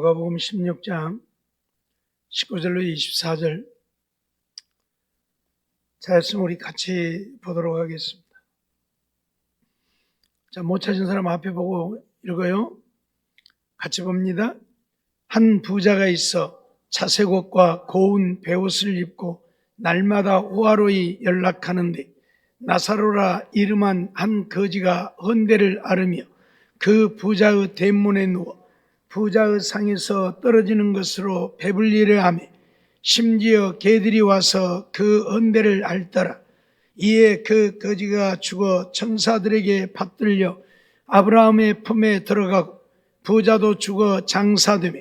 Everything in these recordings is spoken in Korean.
누가복음 16장 19절로 24절 자였으면 우리 같이 보도록 하겠습니다. 자, 못 찾은 사람 앞에 보고 읽어요. 같이 봅니다. 한 부자가 있어 차색 옷과 고운 베옷을 입고 날마다 호화로이 연락하는데 나사로라 이름한 한 거지가 헌대를 앓으며 그 부자의 대문에 누워 부자의 상에서 떨어지는 것으로 배불리를 하며 심지어 개들이 와서 그 헌대를 앓더라. 이에 그 거지가 죽어 천사들에게 받들려 아브라함의 품에 들어가고 부자도 죽어 장사되며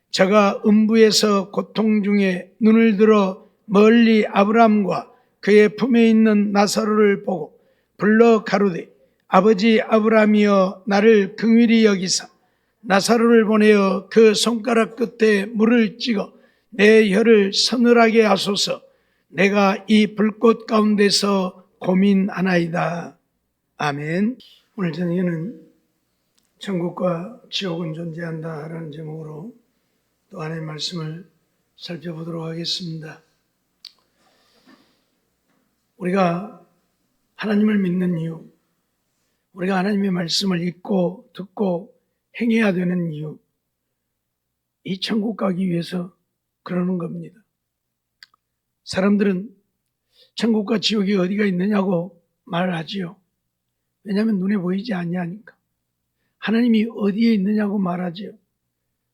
저가 음부에서 고통 중에 눈을 들어 멀리 아브라함과 그의 품에 있는 나사로를 보고 불러 가로되 아버지 아브라함이여 나를 긍휼히 여기사 나사로를 보내어 그 손가락 끝에 물을 찍어 내 혀를 서늘하게 하소서. 내가 이 불꽃 가운데서 고민하나이다. 아멘. 오늘 저녁에는 천국과 지옥은 존재한다라는 제목으로 또 하나님의 말씀을 살펴보도록 하겠습니다. 우리가 하나님을 믿는 이유, 우리가 하나님의 말씀을 읽고 듣고 행해야 되는 이유, 이 천국 가기 위해서 그러는 겁니다. 사람들은 천국과 지옥이 어디가 있느냐고 말을 하지요. 왜냐하면 눈에 보이지 않냐니까. 하나님이 어디에 있느냐고 말하지요.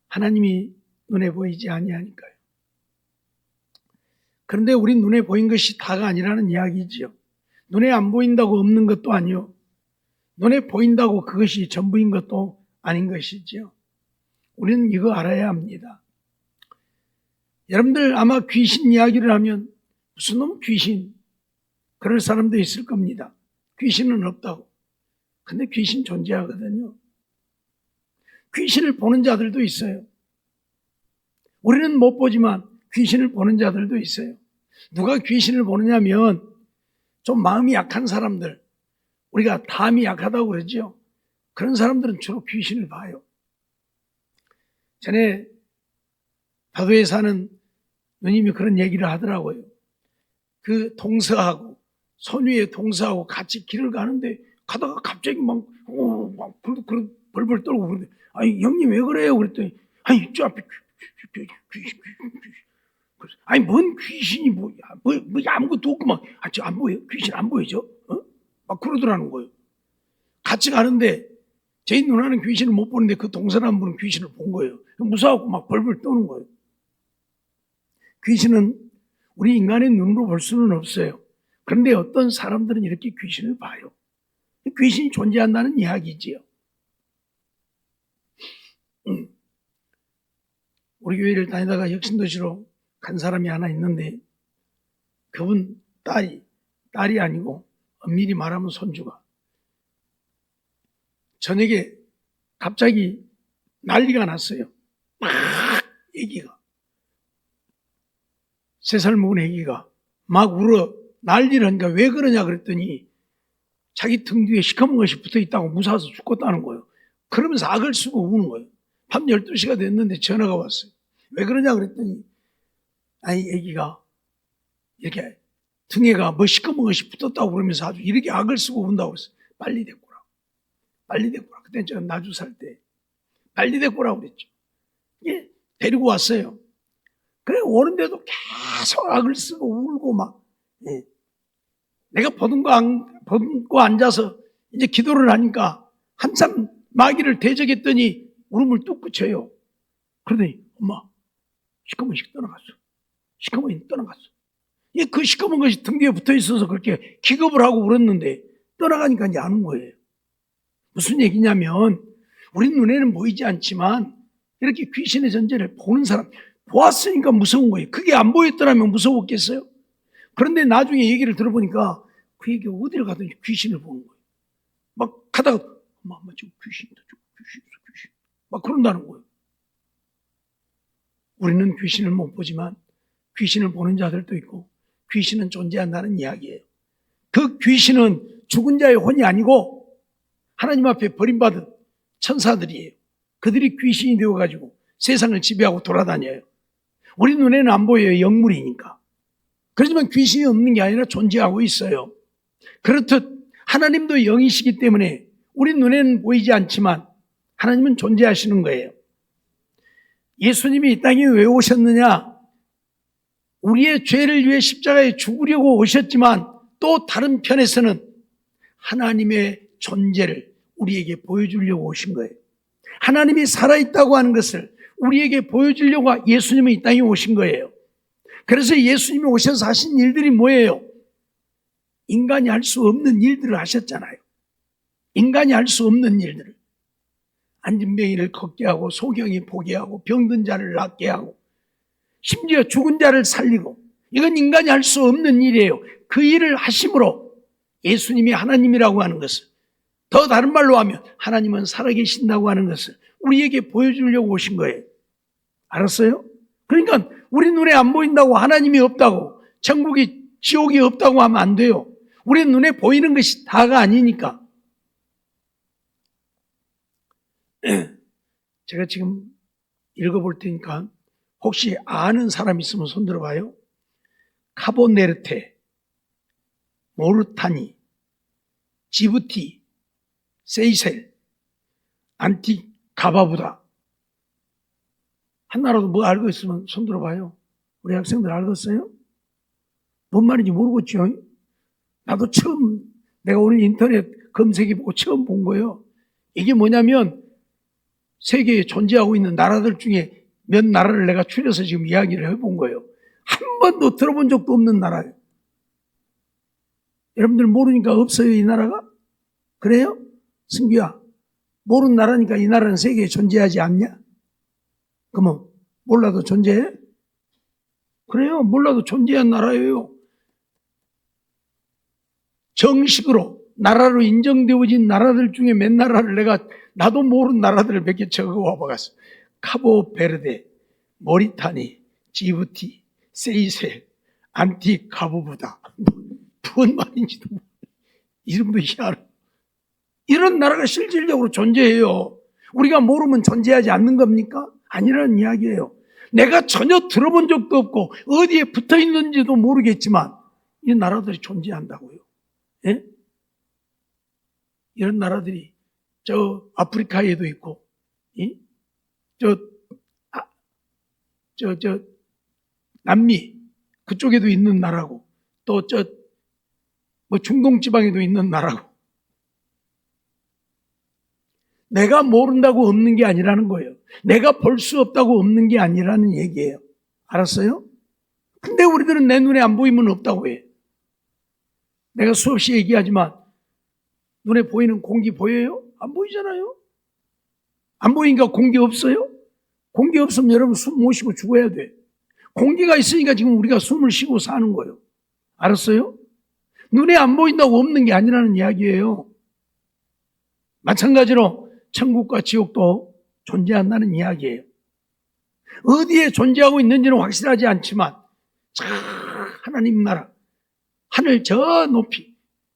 하나님이 눈에 보이지 아니하니까요. 그런데 우리 눈에 보인 것이 다가 아니라는 이야기지요. 눈에 안 보인다고 없는 것도 아니요. 눈에 보인다고 그것이 전부인 것도 아닌 것이지요. 우리는 이거 알아야 합니다. 여러분들 아마 귀신 이야기를 하면 무슨 놈 귀신, 그럴 사람도 있을 겁니다. 귀신은 없다고. 근데 귀신 존재하거든요. 귀신을 보는 자들도 있어요. 우리는 못 보지만 귀신을 보는 자들도 있어요. 누가 귀신을 보느냐면 좀 마음이 약한 사람들, 우리가 담이 약하다고 그러죠. 그런 사람들은 주로 귀신을 봐요. 전에 파도에 사는 누님이 그런 얘기를 하더라고요. 그 동서하고 선위의 동서하고 같이 길을 가는데 가다가 갑자기 막 벌벌 떨고 그러는데 아니 형님 왜 그래요? 그랬더니 아니 저 앞에 귀신. 아니 뭔 귀신이 뭐야? 뭐 아무것도 없고 막 저 안 보여? 귀신 안 보이죠? 막 그러더라는 거예요. 같이 가는데 제 누나는 귀신을 못 보는데 그 동서라는 분은 귀신을 본 거예요. 무서워갖고 막 벌벌 떠는 거예요. 귀신은 우리 인간의 눈으로 볼 수는 없어요. 그런데 어떤 사람들은 이렇게 귀신을 봐요. 귀신이 존재한다는 이야기지요. 우리 교회를 다니다가 혁신도시로 간 사람이 하나 있는데 그분 딸이 아니고 엄밀히 말하면 손주가 저녁에 갑자기 난리가 났어요. 막 애기가 3살 먹은 애기가 막 울어 난리를 하니까 왜 그러냐 그랬더니 자기 등 뒤에 시커먼 것이 붙어있다고 무서워서 죽겠다는 거예요. 그러면서 악을 쓰고 우는 거예요. 밤 12시가 됐는데 전화가 왔어요. 왜 그러냐 그랬더니 아니 애기가 이렇게 등에가 뭐 시커먼 것이 붙었다고 그러면서 아주 이렇게 악을 쓰고 운다고 했어요. 빨리 데꼬라. 그때 제가 나주 살 때 빨리 데꼬라고 그랬죠. 예, 데리고 왔어요. 그래 오는데도 계속 악을 쓰고 울고 막 내가 벗고 앉아서 이제 기도를 하니까 한참 마귀를 대적했더니 울음을 뚝 그쳐요. 그러더니 엄마 시커먼 것이 떠나갔어. 예, 그 시커먼 것이 등 뒤에 붙어 있어서 그렇게 기겁을 하고 울었는데 떠나가니까 이제 아는 거예요. 무슨 얘기냐면 우리 눈에는 보이지 않지만 이렇게 귀신의 존재를 보는 사람 보았으니까 무서운 거예요. 그게 안 보였더라면 무서웠겠어요? 그런데 나중에 얘기를 들어보니까 그 얘기가 어디를 가든지 귀신을 보는 거예요. 막 가다가 엄마 지금 귀신이다. 귀신. 막 그런다는 거예요. 우리는 귀신을 못 보지만 귀신을 보는 자들도 있고 귀신은 존재한다는 이야기예요. 그 귀신은 죽은 자의 혼이 아니고 하나님 앞에 버림받은 천사들이에요. 그들이 귀신이 되어가지고 세상을 지배하고 돌아다녀요. 우리 눈에는 안 보여요. 영물이니까. 그렇지만 귀신이 없는 게 아니라 존재하고 있어요. 그렇듯 하나님도 영이시기 때문에 우리 눈에는 보이지 않지만 하나님은 존재하시는 거예요. 예수님이 이 땅에 왜 오셨느냐? 우리의 죄를 위해 십자가에 죽으려고 오셨지만 또 다른 편에서는 하나님의 존재를 우리에게 보여주려고 오신 거예요. 하나님이 살아있다고 하는 것을 우리에게 보여주려고 예수님은 이 땅에 오신 거예요. 그래서 예수님이 오셔서 하신 일들이 뭐예요? 인간이 할 수 없는 일들을 하셨잖아요. 인간이 할 수 없는 일들을. 안진뱅이를 걷게 하고 소경이 보게 하고 병든 자를 낫게 하고 심지어 죽은 자를 살리고, 이건 인간이 할 수 없는 일이에요. 그 일을 하심으로 예수님이 하나님이라고 하는 것을, 더 다른 말로 하면 하나님은 살아계신다고 하는 것을 우리에게 보여주려고 오신 거예요. 알았어요? 그러니까 우리 눈에 안 보인다고 하나님이 없다고, 천국이 지옥이 없다고 하면 안 돼요. 우리 눈에 보이는 것이 다가 아니니까. 제가 지금 읽어볼 테니까 혹시 아는 사람 있으면 손 들어봐요. 카보네르테, 모르타니, 지부티, 세이셀, 안티카바부다. 하나라도 뭐 알고 있으면 손 들어봐요. 우리 학생들 알겠어요? 뭔 말인지 모르겠죠? 나도 처음, 내가 오늘 인터넷 검색해보고 처음 본 거예요. 이게 뭐냐면 세계에 존재하고 있는 나라들 중에 몇 나라를 내가 추려서 지금 이야기를 해본 거예요. 한 번도 들어본 적도 없는 나라예요. 여러분들 모르니까 없어요, 이 나라가? 그래요? 승규야, 모르는 나라니까 이 나라는 세계에 존재하지 않냐? 그러면 몰라도 존재해? 그래요, 몰라도 존재한 나라예요. 정식으로 나라로 인정되어진 나라들 중에 몇 나라를 나도 모르는 나라들을 몇 개 적어와 봐갔어. 카보베르데, 모리타니, 지부티, 세이셀, 안티카바부다. 뭔 말인지도 모르겠어. 이름도 희한해. 이런 나라가 실질적으로 존재해요. 우리가 모르면 존재하지 않는 겁니까? 아니라는 이야기예요. 내가 전혀 들어본 적도 없고 어디에 붙어 있는지도 모르겠지만 이 나라들이 존재한다고요. 예? 이런 나라들이 저 아프리카에도 있고, 예? 남미 그쪽에도 있는 나라고, 또 중동 지방에도 있는 나라고. 내가 모른다고 없는 게 아니라는 거예요. 내가 볼 수 없다고 없는 게 아니라는 얘기예요. 알았어요? 근데 우리들은 내 눈에 안 보이면 없다고 해. 내가 수없이 얘기하지만 눈에 보이는 공기 보여요? 안 보이잖아요? 안 보이니까 공기 없어요? 공기 없으면 여러분 숨 못 쉬고 죽어야 돼. 공기가 있으니까 지금 우리가 숨을 쉬고 사는 거예요. 알았어요? 눈에 안 보인다고 없는 게 아니라는 이야기예요. 마찬가지로 천국과 지옥도 존재한다는 이야기예요. 어디에 존재하고 있는지는 확실하지 않지만 하나님 나라, 하늘 저 높이,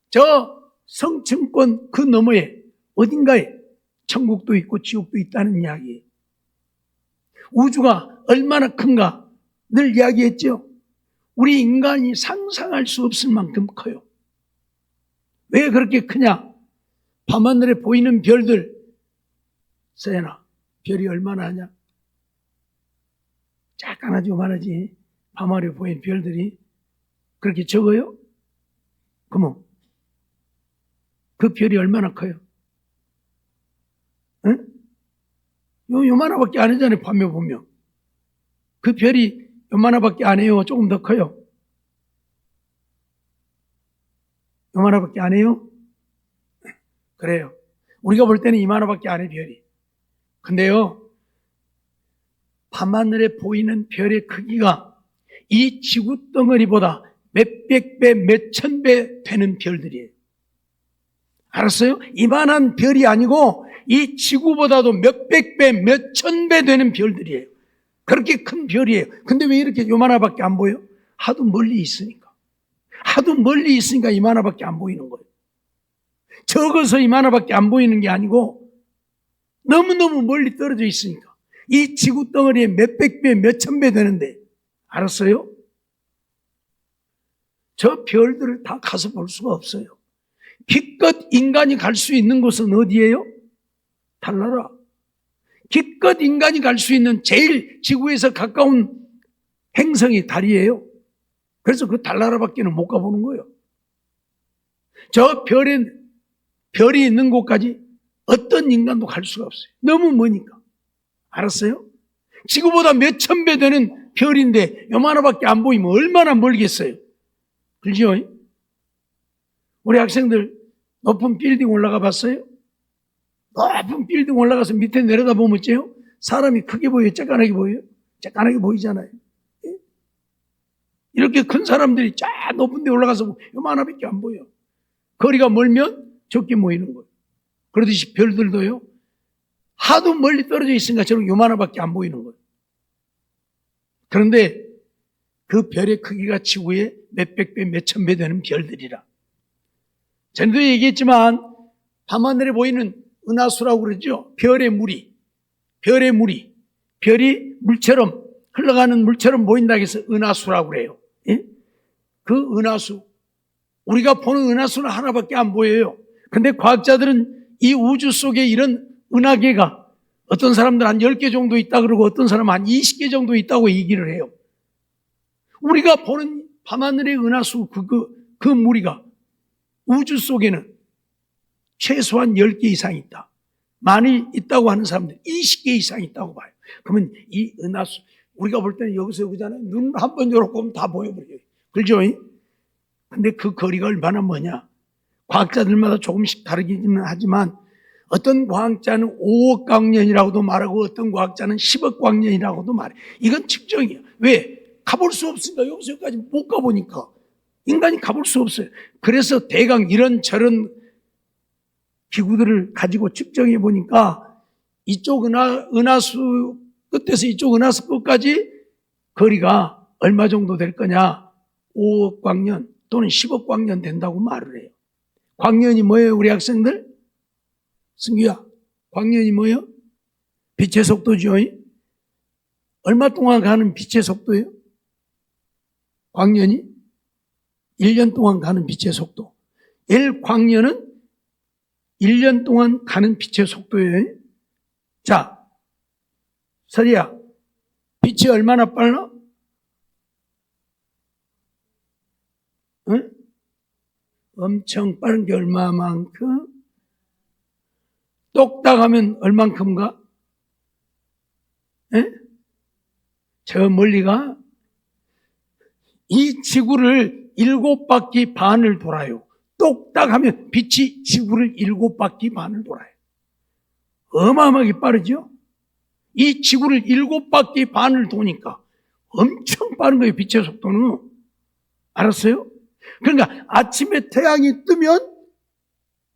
저 성층권 그 너머에 어딘가에 천국도 있고 지옥도 있다는 이야기예요. 우주가 얼마나 큰가 늘 이야기했죠. 우리 인간이 상상할 수 없을 만큼 커요. 왜 그렇게 크냐? 밤하늘에 보이는 별들, 서연아, 별이 얼마나 하냐? 작아나지 요만하지. 밤하늘에 보이는 별들이 그렇게 적어요? 그러면 그 별이 얼마나 커요? 응? 요만하밖에 안 하잖아요. 밤에 보면 그 별이 요만하밖에 안 해요? 조금 더 커요? 요만하밖에 안 해요? 그래요. 우리가 볼 때는 이만하밖에 안 해, 별이. 근데요, 밤하늘에 보이는 별의 크기가 이 지구 덩어리보다 몇백 배, 몇천 배 되는 별들이에요. 알았어요? 이만한 별이 아니고 이 지구보다도 몇백 배, 몇천 배 되는 별들이에요. 그렇게 큰 별이에요. 근데 왜 이렇게 요만하밖에 안 보여? 하도 멀리 있으니까. 하도 멀리 있으니까 이만하밖에 안 보이는 거예요. 적어서 이만하밖에 안 보이는 게 아니고 너무너무 멀리 떨어져 있으니까 이 지구 덩어리에 몇백 배, 몇천 배 되는데, 알았어요? 저 별들을 다 가서 볼 수가 없어요. 기껏 인간이 갈 수 있는 곳은 어디예요? 달나라. 기껏 인간이 갈 수 있는 제일 지구에서 가까운 행성이 달이에요. 그래서 그 달나라밖에는 못 가보는 거예요. 저 별이 있는 곳까지 어떤 인간도 갈 수가 없어요. 너무 머니까. 알았어요? 지구보다 몇천 배 되는 별인데 요만하밖에 안 보이면 얼마나 멀겠어요. 그렇죠? 우리 학생들 높은 빌딩 올라가 봤어요? 높은 빌딩 올라가서 밑에 내려다 보면 어째요? 사람이 크게 보여요? 쬐깐하게 보여요? 쬐깐하게 보이잖아요. 이렇게 큰 사람들이 쫙 높은 데 올라가서 요만하밖에 안 보여. 거리가 멀면 적게 모이는 거예요. 그러듯이 별들도요, 하도 멀리 떨어져 있으니까 저런 요만하밖에 안 보이는 거예요. 그런데 그 별의 크기가 지구의 몇백 배, 몇천 배 되는 별들이라. 전에도 얘기했지만 밤하늘에 보이는 은하수라고 그러죠. 별의 무리. 별이 물처럼, 흘러가는 물처럼 보인다고 해서 은하수라고 그래요. 예? 그 은하수, 우리가 보는 은하수는 하나밖에 안 보여요. 근데 과학자들은 이 우주 속에 이런 은하계가 어떤 사람들 한 10개 정도 있다 그러고 어떤 사람은 한 20개 정도 있다고 얘기를 해요. 우리가 보는 밤하늘의 은하수 그 무리가 우주 속에는 최소한 10개 이상 있다. 많이 있다고 하는 사람들 20개 이상 있다고 봐요. 그러면 이 은하수, 우리가 볼 때는 여기서 여기잖아요. 눈 한 번 열어 보면 다 보여버려요. 그렇죠? 근데 그 거리가 얼마나 머냐? 과학자들마다 조금씩 다르기는 하지만 어떤 과학자는 5억 광년이라고도 말하고 어떤 과학자는 10억 광년이라고도 말해. 이건 측정이에요. 왜? 가볼 수 없으니까. 여기서 여기까지 못 가보니까. 인간이 가볼 수 없어요. 그래서 대강 이런저런 기구들을 가지고 측정해 보니까 이쪽 은하수 끝에서 이쪽 은하수 끝까지 거리가 얼마 정도 될 거냐? 5억 광년 또는 10억 광년 된다고 말을 해요. 광년이 뭐예요, 우리 학생들? 승규야, 광년이 뭐예요? 빛의 속도죠. 얼마 동안 가는 빛의 속도예요? 광년이 1년 동안 가는 빛의 속도. 1광년은 1년 동안 가는 빛의 속도예요. 자, 설이야, 빛이 얼마나 빨라? 응? 엄청 빠른 게 얼마만큼? 똑딱 하면 얼만큼가? 에? 저 멀리가 이 지구를 7바퀴 반을 돌아요. 똑딱 하면 빛이 지구를 7바퀴 반을 돌아요. 어마어마하게 빠르죠? 이 지구를 7바퀴 반을 도니까 엄청 빠른 거예요, 빛의 속도는. 알았어요? 그러니까 아침에 태양이 뜨면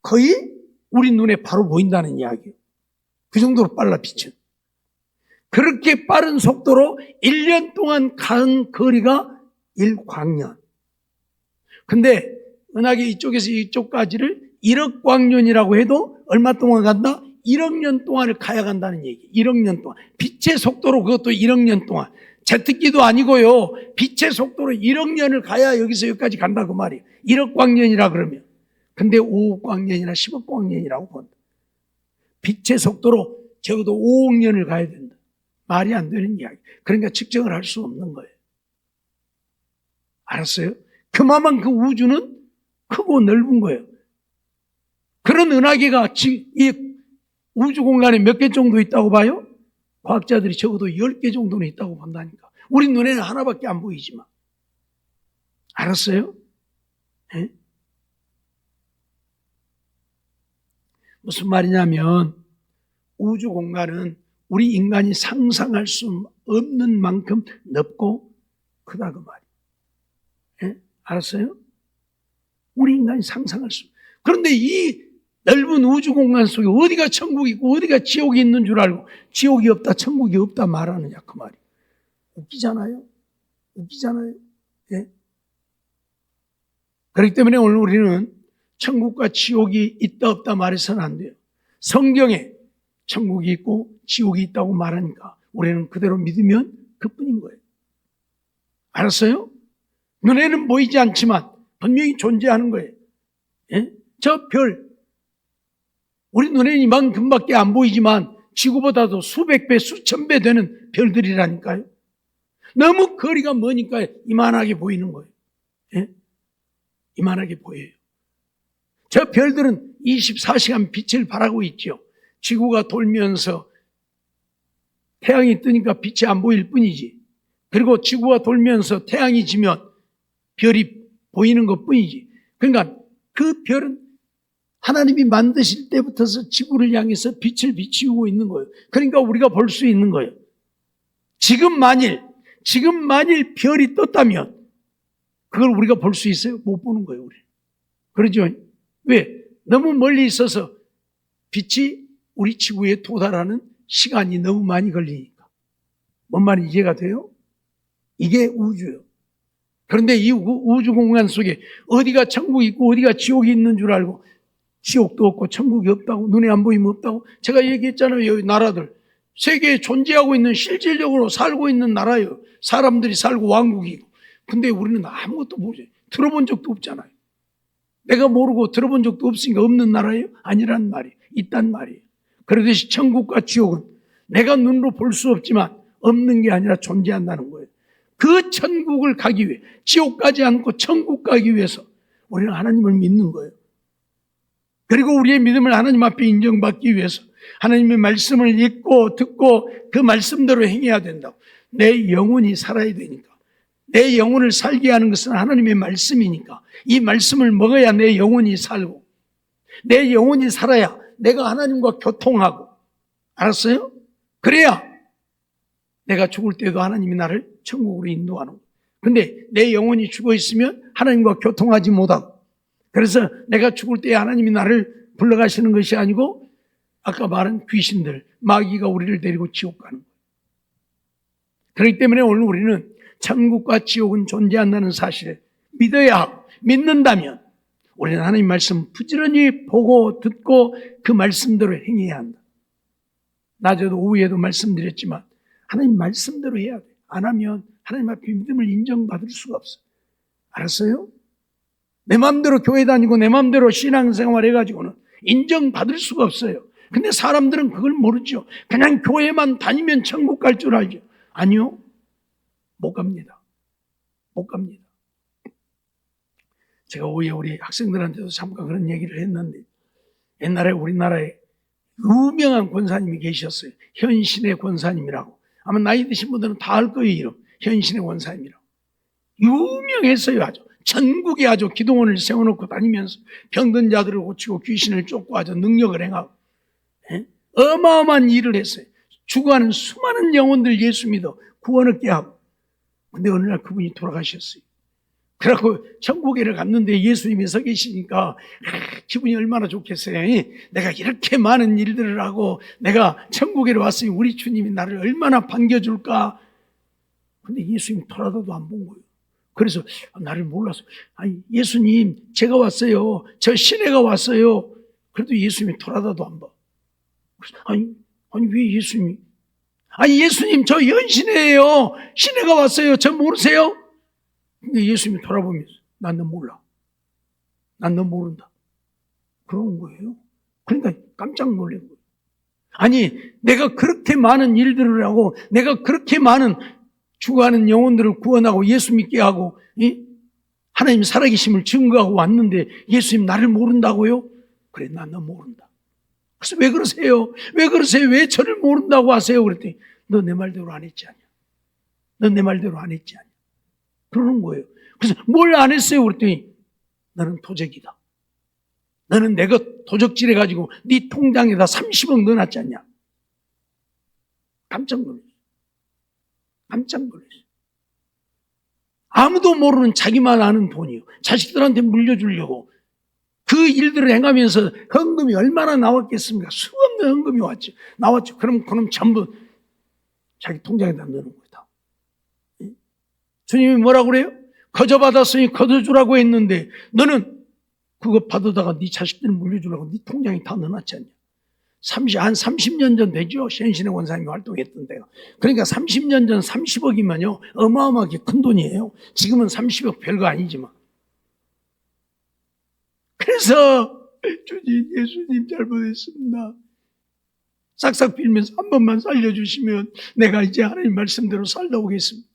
거의 우리 눈에 바로 보인다는 이야기예요. 그 정도로 빨라, 빛은. 그렇게 빠른 속도로 1년 동안 간 거리가 1광년. 근데 은하계 이쪽에서 이쪽까지를 1억 광년이라고 해도 얼마 동안 간다? 1억 년 동안을 가야 간다는 얘기. 1억 년 동안. 빛의 속도로 그것도 1억 년 동안. 제트기도 아니고요. 빛의 속도로 1억 년을 가야 여기서 여기까지 간다 그 말이에요. 1억 광년이라 그러면. 근데 5억 광년이나 10억 광년이라고 본다. 빛의 속도로 적어도 5억 년을 가야 된다. 말이 안 되는 이야기. 그러니까 측정을 할 수 없는 거예요. 알았어요? 그만큼 그 우주는 크고 넓은 거예요. 그런 은하계가 이 우주 공간에 몇 개 정도 있다고 봐요? 과학자들이 적어도 10개 정도는 있다고 본다니까. 우리 눈에는 하나밖에 안 보이지만. 알았어요? 네? 무슨 말이냐면 우주 공간은 우리 인간이 상상할 수 없는 만큼 넓고 크다 그 말이에요. 네? 알았어요? 우리 인간이 상상할 수. 그런데 이 넓은 우주 공간 속에 어디가 천국이 있고 어디가 지옥이 있는 줄 알고 지옥이 없다 천국이 없다 말하느냐 그 말이에요. 웃기잖아요. 예? 그렇기 때문에 오늘 우리는 천국과 지옥이 있다 없다 말해서는 안 돼요. 성경에 천국이 있고 지옥이 있다고 말하니까 우리는 그대로 믿으면 그뿐인 거예요. 알았어요? 눈에는 보이지 않지만 분명히 존재하는 거예요. 예? 저 별, 우리 눈에는 이만큼밖에 안 보이지만 지구보다도 수백 배, 수천 배 되는 별들이라니까요. 너무 거리가 머니까 이만하게 보이는 거예요. 예? 이만하게 보여요. 저 별들은 24시간 빛을 발하고 있죠. 지구가 돌면서 태양이 뜨니까 빛이 안 보일 뿐이지. 그리고 지구가 돌면서 태양이 지면 별이 보이는 것 뿐이지. 그러니까 그 별은 하나님이 만드실 때부터서 지구를 향해서 빛을 비추고 있는 거예요. 그러니까 우리가 볼 수 있는 거예요. 지금 만일 별이 떴다면 그걸 우리가 볼 수 있어요? 못 보는 거예요, 우리. 그러죠? 왜? 너무 멀리 있어서 빛이 우리 지구에 도달하는 시간이 너무 많이 걸리니까. 뭔 말인지 이해가 돼요? 이게 우주예요. 그런데 이 우주 공간 속에 어디가 천국이 있고 어디가 지옥이 있는 줄 알고 지옥도 없고 천국이 없다고, 눈에 안 보이면 없다고. 제가 얘기했잖아요. 여기 나라들. 세계에 존재하고 있는, 실질적으로 살고 있는 나라예요. 사람들이 살고 왕국이고. 근데 우리는 아무것도 모르죠. 들어본 적도 없잖아요. 내가 모르고 들어본 적도 없으니까 없는 나라예요? 아니란 말이에요. 있단 말이에요. 그러듯이 천국과 지옥은 내가 눈으로 볼 수 없지만 없는 게 아니라 존재한다는 거예요. 그 천국을 가기 위해, 지옥 가지 않고 천국 가기 위해서 우리는 하나님을 믿는 거예요. 그리고 우리의 믿음을 하나님 앞에 인정받기 위해서 하나님의 말씀을 읽고 듣고 그 말씀대로 행해야 된다고. 내 영혼이 살아야 되니까. 내 영혼을 살게 하는 것은 하나님의 말씀이니까 이 말씀을 먹어야 내 영혼이 살고, 내 영혼이 살아야 내가 하나님과 교통하고, 알았어요? 그래야 내가 죽을 때도 하나님이 나를 천국으로 인도하는 거예요. 근데 내 영혼이 죽어 있으면 하나님과 교통하지 못하고, 그래서 내가 죽을 때 하나님이 나를 불러가시는 것이 아니고 아까 말한 귀신들, 마귀가 우리를 데리고 지옥 가는 거예요. 그렇기 때문에 오늘 우리는 천국과 지옥은 존재한다는 사실을 믿어야 하고, 믿는다면 우리는 하나님 말씀 부지런히 보고 듣고 그 말씀대로 행해야 한다. 낮에도 오후에도 말씀드렸지만 하나님 말씀대로 해야 돼. 안 하면 하나님 앞에 믿음을 인정받을 수가 없어. 알았어요? 내 마음대로 교회 다니고 내 마음대로 신앙생활 해가지고는 인정받을 수가 없어요. 근데 사람들은 그걸 모르죠. 그냥 교회만 다니면 천국 갈 줄 알죠. 아니요. 못 갑니다. 못 갑니다. 제가 오후에 우리 학생들한테도 잠깐 그런 얘기를 했는데, 옛날에 우리나라에 유명한 권사님이 계셨어요. 현신의 권사님이라고. 아마 나이 드신 분들은 다 알 거예요, 이름. 현신의 권사님이라고. 유명했어요, 아주. 전국에 아주 기도원을 세워놓고 다니면서 병든 자들을 고치고 귀신을 쫓고 아주 능력을 행하고, 예? 어마어마한 일을 했어요. 죽어가는 수많은 영혼들 예수 믿어 구원 얻게 하고. 근데 어느 날 그분이 돌아가셨어요. 그래갖고 천국에를 갔는데 예수님이 서 계시니까 기분이 얼마나 좋겠어요. 내가 이렇게 많은 일들을 하고 내가 천국에를 왔으니 우리 주님이 나를 얼마나 반겨줄까. 근데 예수님이 돌아다도 안 본 거예요. 그래서 나를 몰라서, 아니 예수님 제가 왔어요. 저 시내가 왔어요. 그래도 예수님이 돌아다도 안 봐. 그래서 아니 왜 예수님이, 아니 예수님 저 연신이에요. 시내가 왔어요. 저 모르세요? 근데 예수님이 돌아보면서 난 너 몰라. 난 너 모른다. 그런 거예요. 그러니까 깜짝 놀란 거예요. 아니 내가 그렇게 많은 일들을 하고 내가 그렇게 많은 죽어가는 영혼들을 구원하고 예수 믿게 하고 하나님 살아계심을 증거하고 왔는데 예수님 나를 모른다고요? 그래 난 너 모른다. 그래서 왜 그러세요? 왜 그러세요? 왜 저를 모른다고 하세요? 그랬더니 너 내 말대로 안 했지 않냐? 너 내 말대로 안 했지 않냐? 그러는 거예요. 그래서 뭘 안 했어요? 그랬더니 너는 도적이다. 너는 내가 도적질해가지고 네 통장에다 30억 넣어놨지 않냐? 깜짝 놀랐어요. 깜짝 놀랐어요. 아무도 모르는 자기만 아는 돈이요. 자식들한테 물려주려고 그 일들을 행하면서 헌금이 얼마나 나왔겠습니까? 수없는 헌금이 나왔죠. 그럼 전부 자기 통장에다 넣는 거예요. 주님이 뭐라고 그래요? 거저 받았으니 거둬주라고 했는데 너는 그거 받아다가 네 자식들 물려주라고 네 통장에 다 넣어놨지 않냐? 한 30년 전 되죠. 현신의 원사님이 활동했던 데가. 그러니까 30년 전 30억이면요. 어마어마하게 큰 돈이에요. 지금은 30억 별거 아니지만. 그래서 주님, 예수님 잘못했습니다. 싹싹 빌면서 한 번만 살려주시면 내가 이제 하나님 말씀대로 살다 오겠습니다.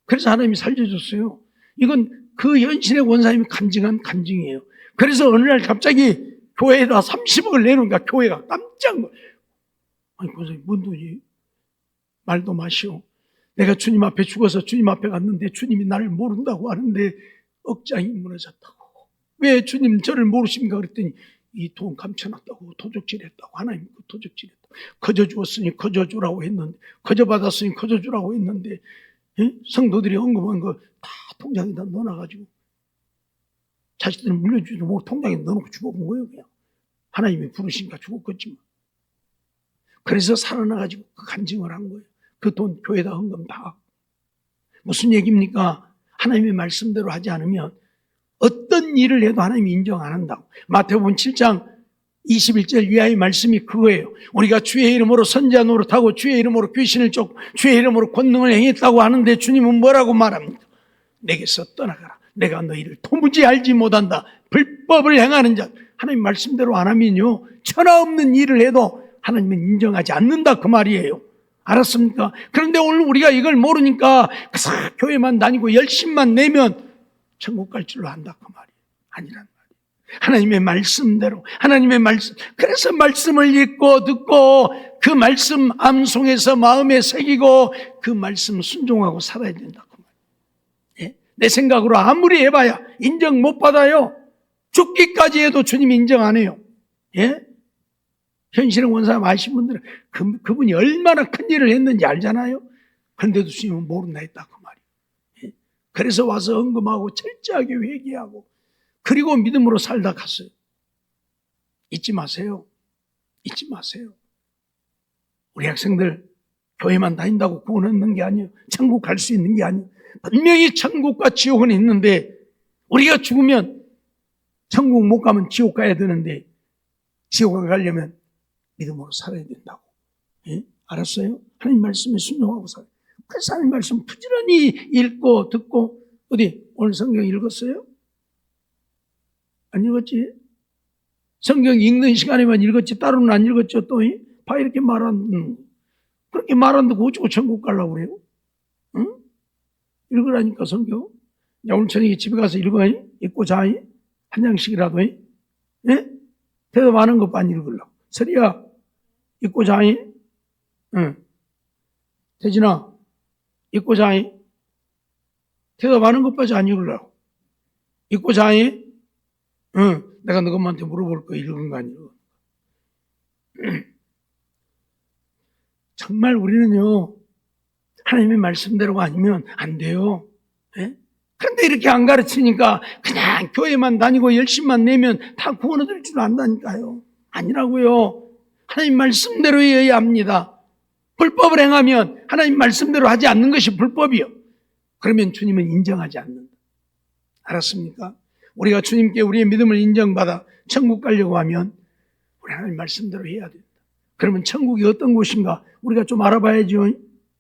그래서 하나님이 살려줬어요. 이건 그 현신의 원사님이 간증한 간증이에요. 그래서 어느 날 갑자기 교회에다 30억을 내놓으니까 교회가 깜짝 놀라요. 아니, 권사님, 뭔 돈이? 말도 마시오. 내가 주님 앞에 죽어서 주님 앞에 갔는데 주님이 나를 모른다고 하는데 억장이 무너졌다고. 왜 주님 저를 모르십니까? 그랬더니 이 돈 감춰놨다고, 도적질했다고, 하나님 도적질했다고. 거저 주었으니 거저 주라고 했는데, 거저 받았으니 거저 주라고 했는데, 성도들이 언급한 거 다 통장에다 넣어놔가지고 자식들은 물려주지도 못하고 통장에 넣어놓고 죽어본 거예요. 그냥 하나님이 부르시니까 죽었겠지만. 그래서 살아나가지고 그 간증을 한 거예요. 그 돈 교회에다 헌금 다. 무슨 얘기입니까? 하나님의 말씀대로 하지 않으면 어떤 일을 해도 하나님이 인정 안 한다고. 마태복음 7장 21절 이하의 말씀이 그거예요. 우리가 주의 이름으로 선지자 노릇하고 주의 이름으로 귀신을 쫓고 주의 이름으로 권능을 행했다고 하는데 주님은 뭐라고 말합니까? 내게서 떠나가라. 내가 너희를 도무지 알지 못한다. 불법을 행하는 자. 하나님 말씀대로 안 하면요, 천하 없는 일을 해도 하나님은 인정하지 않는다 그 말이에요. 알았습니까? 그런데 오늘 우리가 이걸 모르니까 교회만 다니고 열심만 내면 천국 갈 줄로 안다 그 말이에요. 아니란 말이에요. 하나님의 말씀대로, 하나님의 말씀. 그래서 말씀을 읽고 듣고 그 말씀 암송해서 마음에 새기고 그 말씀 순종하고 살아야 된다 그 말이에요. 예? 내 생각으로 아무리 해봐야 인정 못 받아요. 죽기까지 해도 주님이 인정 안 해요. 예? 현실의 원사님 아시는 분들은 그분이 얼마나 큰 일을 했는지 알잖아요. 그런데도 주님은 모른다 했다 그 말이에요. 예? 그래서 와서 언금하고 철저하게 회개하고 그리고 믿음으로 살다 갔어요. 잊지 마세요. 잊지 마세요. 우리 학생들 교회만 다닌다고 구원 얻는 게 아니에요. 천국 갈 수 있는 게 아니에요. 분명히 천국과 지옥은 있는데 우리가 죽으면 천국 못 가면 지옥 가야 되는데 지옥에 가려면 믿음으로 살아야 된다고. 예? 알았어요? 하나님 말씀에 순종하고 살아요. 그래서 하나님 말씀 부지런히 읽고 듣고 어디 오늘 성경 읽었어요? 안 읽었지? 성경 읽는 시간에만 읽었지 따로는 안 읽었죠. 또 봐 이렇게 말하는 그렇게 말한다고 어쩌고 천국 가려고 그래요? 응? 읽으라니까 성경. 야, 오늘 저녁에 집에 가서 읽어. 읽고 자. 한 장씩이라도. 예? 대답하는 것만 읽으려고. 서리야 읽고 자. 응. 대진아 읽고 자. 대답하는 것까지 안 읽으려고. 읽고 자. 응. 내가 너 엄마한테 물어볼 거 읽은 거 아니고. 정말 우리는요, 하나님의 말씀대로가 아니면 안 돼요. 예? 그런데 이렇게 안 가르치니까 그냥 교회만 다니고 열심만 내면 다 구원 얻을 줄 안다니까요. 아니라고요. 하나님 말씀대로 해야 합니다. 불법을 행하면 하나님 말씀대로 하지 않는 것이 불법이요. 그러면 주님은 인정하지 않는다. 알았습니까? 우리가 주님께 우리의 믿음을 인정받아 천국 가려고 하면 우리 하나님 말씀대로 해야 된다. 그러면 천국이 어떤 곳인가 우리가 좀 알아봐야죠.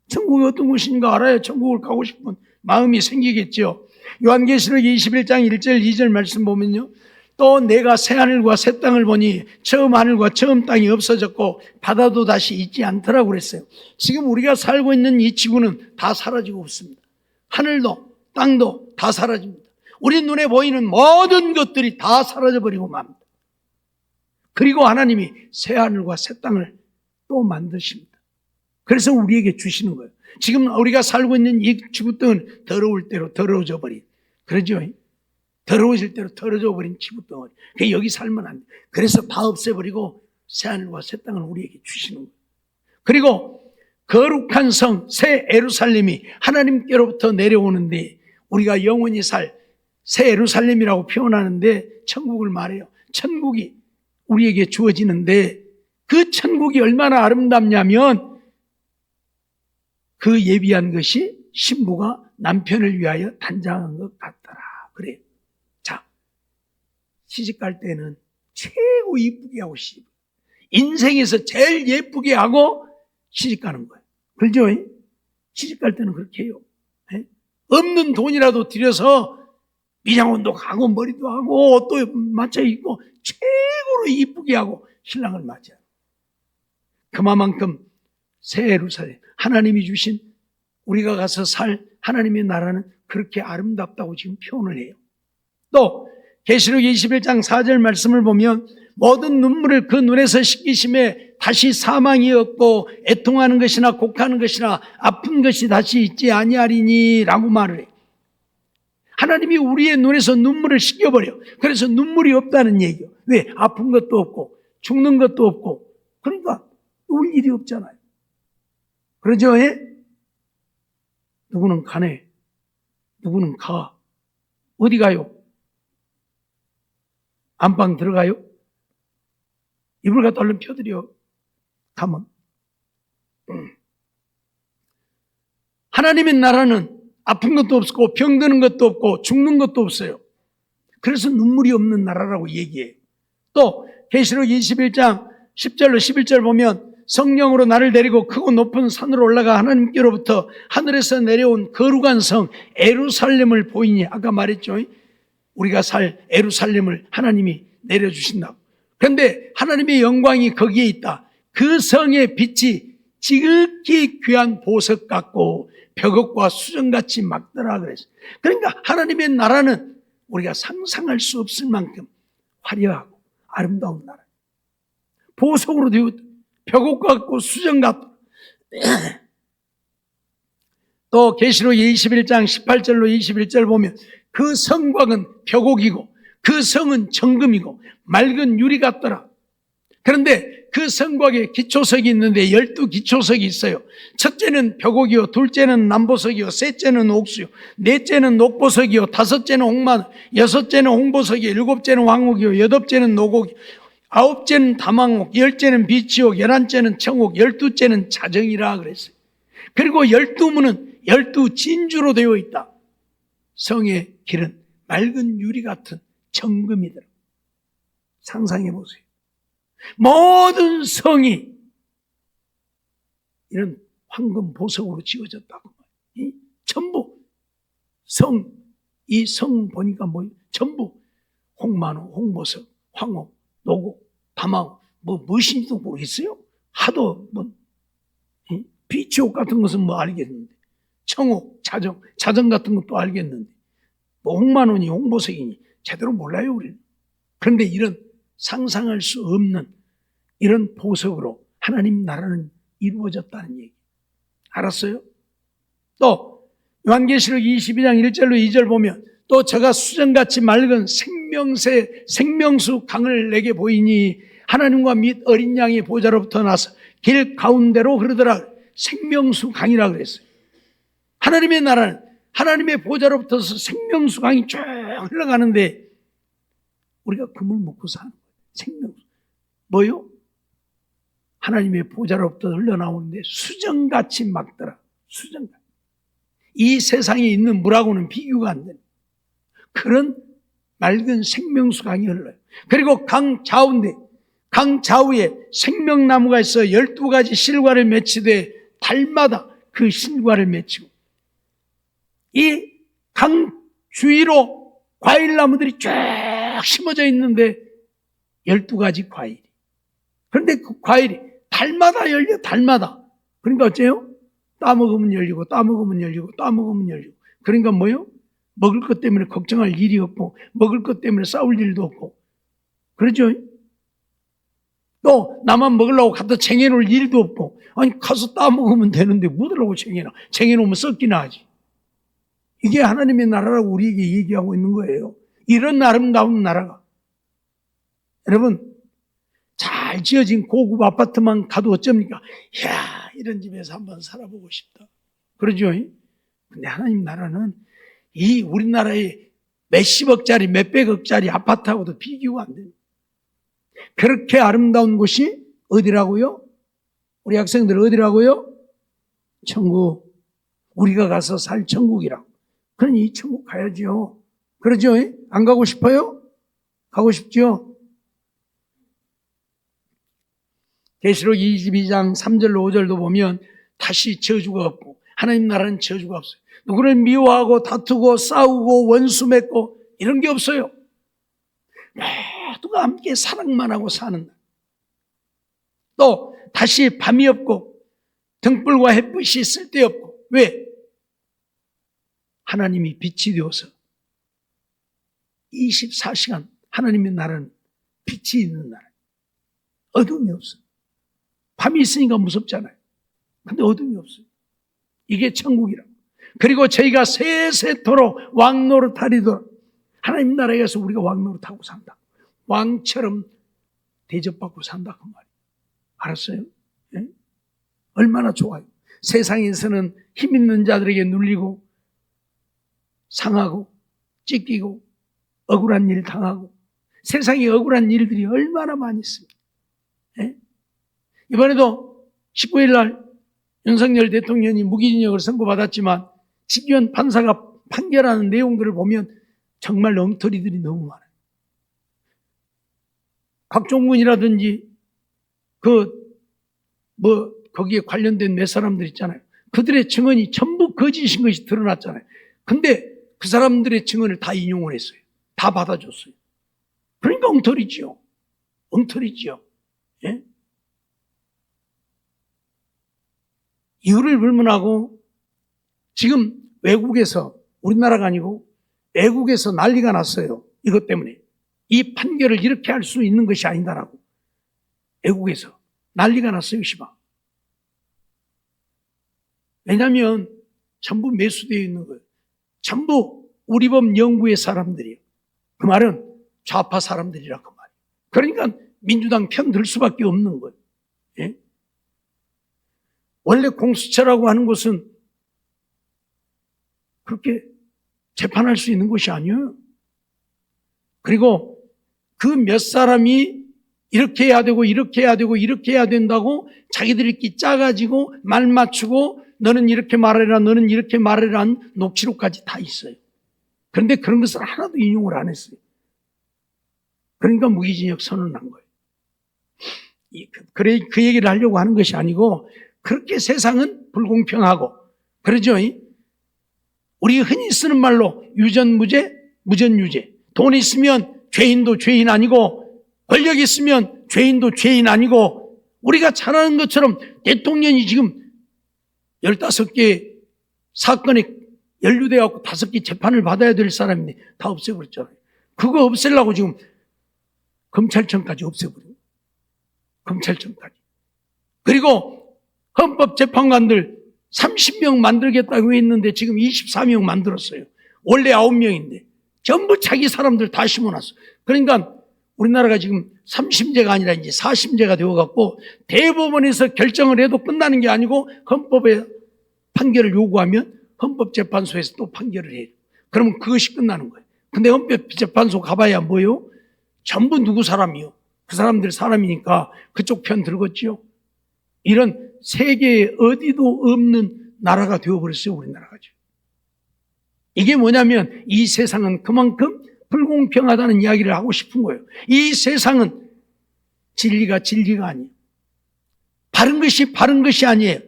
천국이 어떤 곳인가 알아야 천국을 가고 싶은 마음이 생기겠죠. 요한계시록 21장 1절 2절 말씀 보면요, 또 내가 새 하늘과 새 땅을 보니 처음 하늘과 처음 땅이 없어졌고 바다도 다시 있지 않더라고 그랬어요. 지금 우리가 살고 있는 이 지구는 다 사라지고 없습니다. 하늘도 땅도 다 사라집니다. 우리 눈에 보이는 모든 것들이 다 사라져버리고 맙니다. 그리고 하나님이 새 하늘과 새 땅을 또 만드십니다. 그래서 우리에게 주시는 거예요. 지금 우리가 살고 있는 이 지구덩은 더러울 대로 더러워져 버린, 그러죠? 더러워질 대로 더러워져 버린 지구덩어리. 여기 살면 안 돼. 그래서 다 없애버리고 새 하늘과 새 땅을 우리에게 주시는 거예요. 그리고 거룩한 성, 새 예루살렘이 하나님께로부터 내려오는데 우리가 영원히 살 새 예루살렘이라고 표현하는데 천국을 말해요. 천국이 우리에게 주어지는데 그 천국이 얼마나 아름답냐면 그 예비한 것이 신부가 남편을 위하여 단장한 것 같더라. 그래요. 자, 시집 갈 때는 최고 이쁘게 하고 싶어. 인생에서 제일 예쁘게 하고 시집가는 거예요. 그렇죠? 시집갈 때는 그렇게 해요. 없는 돈이라도 들여서 미장원도 가고 머리도 하고 옷도 맞춰 입고 최고로 이쁘게 하고 신랑을 맞이해요. 그만큼 새 예루살렘, 하나님이 주신 우리가 가서 살 하나님의 나라는 그렇게 아름답다고 지금 표현을 해요. 또 계시록 21장 4절 말씀을 보면 모든 눈물을 그 눈에서 씻기심에 다시 사망이 없고 애통하는 것이나 곡하는 것이나 아픈 것이 다시 있지 아니하리니 라고 말을 해요. 하나님이 우리의 눈에서 눈물을 씻겨버려. 그래서 눈물이 없다는 얘기예요. 왜? 아픈 것도 없고 죽는 것도 없고 그러니까 울 일이 없잖아요. 그러죠? 누구는 가네, 누구는 가. 어디 가요? 안방 들어가요? 이불 갖다 얼른 펴드려. 가면. 하나님의 나라는 아픈 것도 없고 병드는 것도 없고 죽는 것도 없어요. 그래서 눈물이 없는 나라라고 얘기해요. 또 계시록 21장 10절로 11절 보면 성령으로 나를 데리고 크고 높은 산으로 올라가 하나님께로부터 하늘에서 내려온 거룩한 성 예루살렘을 보이니, 아까 말했죠. 우리가 살 예루살렘을 하나님이 내려주신다고. 그런데 하나님의 영광이 거기에 있다. 그 성의 빛이 지극히 귀한 보석 같고 벽옥과 수정같이 막더라 그랬어요. 그러니까 하나님의 나라는 우리가 상상할 수 없을 만큼 화려하고 아름다운 나라. 보석으로 되어 벽옥 같고 수정 같고. 또 계시록 21장 18절로 21절 보면 그 성곽은 벽옥이고 그 성은 정금이고 맑은 유리 같더라. 그런데 그 성곽에 기초석이 있는데 12기초석이 있어요. 첫째는 벽옥이요, 둘째는 남보석이요, 셋째는 옥수요, 넷째는 녹보석이요, 다섯째는 홍만, 여섯째는 홍보석이요, 일곱째는 황옥이요, 여덟째는 노곡이요, 아홉째는 다망옥, 열째는 비치옥, 11째는 청옥, 12째는 자정이라 그랬어요. 그리고 12문은 12진주로 되어 있다. 성의 길은 맑은 유리 같은 정금이더라. 상상해 보세요. 모든 성이 이런 황금 보석으로 지어졌다고. 전부 이 성 보니까 전부 홍만호, 홍보석, 황옥, 노곡, 다망옥, 무엇인지도 모르겠어요. 하도 비치옥 같은 것은 알겠는데, 청옥, 자정 같은 것도 알겠는데, 홍만호니 홍보석이니 제대로 몰라요 우리는. 그런데 이런 상상할 수 없는 이런 보석으로 하나님 나라는 이루어졌다는 얘기. 알았어요? 또 요한계시록 22장 1절로 2절 보면 또 저가 수정같이 맑은 생명수 강을 내게 보이니 하나님과 및 어린 양의 보좌로부터 나서 길 가운데로 흐르더라. 생명수 강이라 그랬어요. 하나님의 나라는 하나님의 보좌로부터서 생명수 강이 쭉 흘러가는데 우리가 금을 먹고 사는 거예요. 생명수. 뭐요? 하나님의 보좌로부터 흘러나오는데 수정같이 막더라. 수정같이. 이 세상에 있는 물하고는 비교가 안 되는 그런 맑은 생명수 강이 흘러요. 그리고 강 좌우에 생명나무가 있어 12가지 실과를 맺히되 달마다 그 실과를 맺히고 이 강 주위로 과일나무들이 쫙 심어져 있는데 12가지 과일이. 그런데 그 과일이 달마다 열려, 달마다. 그러니까 어째요? 따먹으면 열리고, 따먹으면 열리고, 따먹으면 열리고. 그러니까 뭐요? 먹을 것 때문에 걱정할 일이 없고, 먹을 것 때문에 싸울 일도 없고. 그렇죠? 또, 나만 먹으려고 갖다 쟁여놓을 일도 없고, 아니, 가서 따먹으면 되는데, 묻으려고 쟁여놔. 쟁여놓으면 썩기나 하지. 이게 하나님의 나라라고 우리에게 얘기하고 있는 거예요. 이런 아름다운 나라가. 여러분, 잘 지어진 고급 아파트만 가도 어쩝니까? 이야, 이런 집에서 한번 살아보고 싶다. 그러죠? 근데 하나님 나라는 이 우리나라의 몇십억짜리, 몇백억짜리 아파트하고도 비교가 안 됩니다. 그렇게 아름다운 곳이 어디라고요? 우리 학생들 어디라고요? 천국. 우리가 가서 살 천국이라고. 그러니 이 천국 가야죠. 그러죠? 안 가고 싶어요? 가고 싶죠? 계시록 22장 3절로 5절도 보면 다시 저주가 없고 하나님 나라는 저주가 없어요. 누구를 미워하고 다투고 싸우고 원수 맺고 이런 게 없어요. 모두가 함께 사랑만 하고 사는 날. 또 다시 밤이 없고 등불과 햇빛이 쓸데없고. 왜? 하나님이 빛이 되어서 24시간 하나님의 나라는 빛이 있는 나라. 어둠이 없어. 밤이 있으니까 무섭잖아요. 근데 어둠이 없어요. 이게 천국이라고. 그리고 저희가 세세토록 왕노릇하리도록 하나님 나라에 가서 우리가 왕노릇하고 산다. 왕처럼 대접받고 산다 그 말이에요. 알았어요? 예? 얼마나 좋아요. 세상에서는 힘 있는 자들에게 눌리고 상하고 찢기고 억울한 일 당하고 세상에 억울한 일들이 얼마나 많이 있습니다. 예? 이번에도 19일 날 윤석열 대통령이 무기징역을 선고받았지만 지기현 판사가 판결하는 내용들을 보면 정말 엉터리들이 너무 많아요. 박종근이라든지 거기에 관련된 몇 사람들 있잖아요. 그들의 증언이 전부 거짓인 것이 드러났잖아요. 근데 그 사람들의 증언을 다 인용을 했어요. 다 받아줬어요. 그러니까 엉터리지요. 엉터리지요. 예? 이유를 불문하고 지금 외국에서, 우리나라가 아니고 외국에서 난리가 났어요. 이것 때문에. 이 판결을 이렇게 할 수 있는 것이 아니다라고. 외국에서 난리가 났어요, 시방. 왜냐하면 전부 매수되어 있는 거예요. 전부 우리법 연구의 사람들이에요. 그 말은 좌파 사람들이라 그 말이에요. 그러니까 민주당 편 들 수밖에 없는 거예요. 예? 원래 공수처라고 하는 것은 그렇게 재판할 수 있는 것이 아니에요. 그리고 그 몇 사람이 이렇게 해야 되고 이렇게 해야 되고 이렇게 해야 된다고 자기들끼리 짜가지고 말 맞추고 너는 이렇게 말해라 너는 이렇게 말해라 한 녹취록까지 다 있어요. 그런데 그런 것을 하나도 인용을 안 했어요. 그러니까 무기징역 선언한 거예요. 그래, 그 얘기를 하려고 하는 것이 아니고 그렇게 세상은 불공평하고 그러죠. 우리 흔히 쓰는 말로 유전무죄, 무전유죄. 돈 있으면 죄인도 죄인 아니고 권력 있으면 죄인도 죄인 아니고 우리가 잘 아는 것처럼 대통령이 지금 15개 사건에 연루되어 갖고 5개 재판을 받아야 될 사람인데 다 없애버렸잖아요. 그거 없애려고 지금 검찰청까지 없애버려요. 검찰청까지. 그리고 헌법재판관들 30명 만들겠다고 했는데 지금 24명 만들었어요. 원래 9명인데 전부 자기 사람들 다 심어놨어. 그러니까 우리나라가 지금 3심제가 아니라 이제 4심제가 되어갖고 대법원에서 결정을 해도 끝나는 게 아니고 헌법에 판결을 요구하면 헌법재판소에서 또 판결을 해요. 그러면 그것이 끝나는 거예요. 근데 헌법재판소 가봐야 뭐요? 전부 누구 사람이요? 그 사람들 사람이니까 그쪽 편 들겠지요. 이런 세계에 어디도 없는 나라가 되어버렸어요. 우리나라가. 이게 뭐냐면 이 세상은 그만큼 불공평하다는 이야기를 하고 싶은 거예요. 이 세상은 진리가 아니에요. 바른 것이 바른 것이 아니에요.